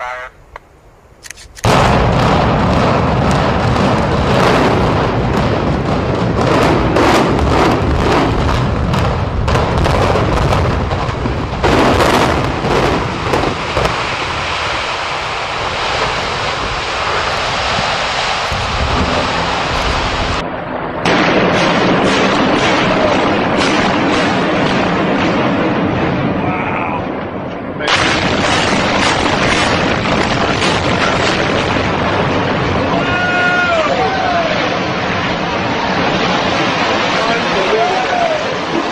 fire.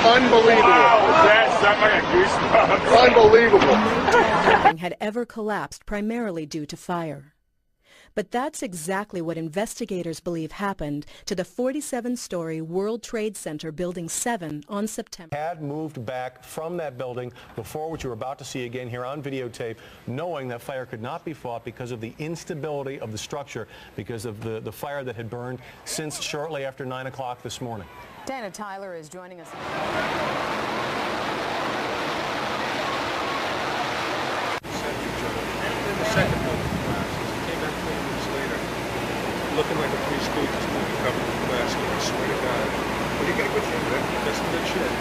Unbelievable. Wow, that's like a goosebumps. Unbelievable. Nothing had ever collapsed primarily due to fire. But that's exactly what investigators believe happened to the 47-story World Trade Center Building 7 on September. Had moved back from that building before, which you're about to see again here on videotape, knowing that fire could not be fought because of the instability of the structure, because of the fire that had burned since shortly after 9 o'clock this morning. Dana Tyler is joining us. The second building collapsed. He came back 20 minutes later, looking like a Three Stooges movie covered in plastic. I swear to God. What do you get a good thing, man? That's some good shit.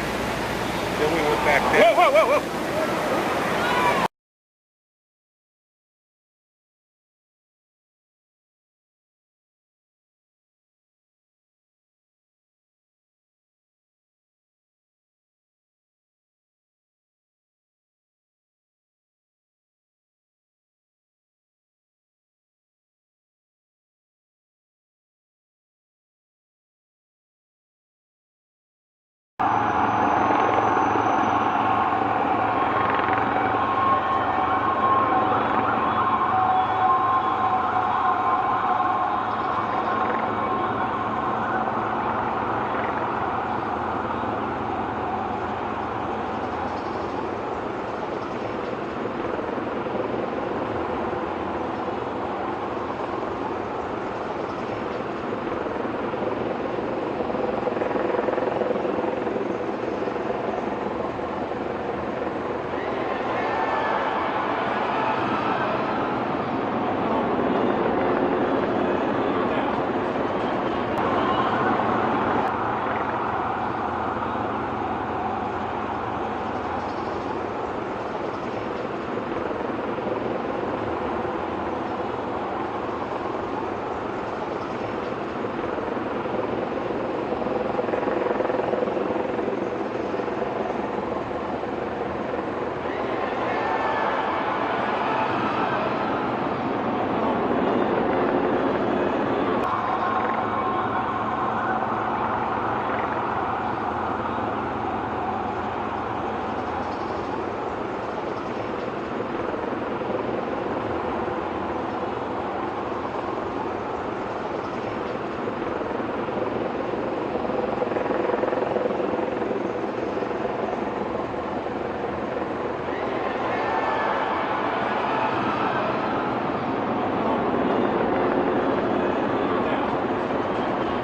Then we went back there. Whoa, whoa, whoa, whoa!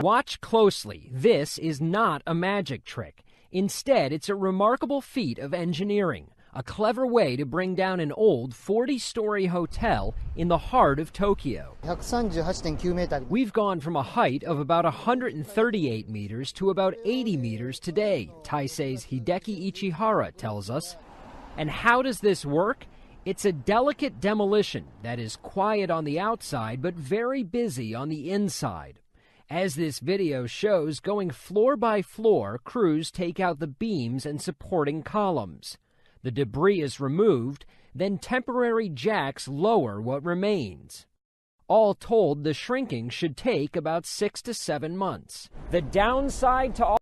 Watch closely. This is not a magic trick. Instead, it's a remarkable feat of engineering, a clever way to bring down an old 40-story hotel in the heart of Tokyo. We've gone from a height of about 138 meters to about 80 meters today, Taisei's Hideki Ichihara tells us. And how does this work? It's a delicate demolition that is quiet on the outside but very busy on the inside. As this video shows, going floor by floor, crews take out the beams and supporting columns. The debris is removed, then temporary jacks lower what remains. All told, the shrinking should take about 6 to 7 months. The downside to all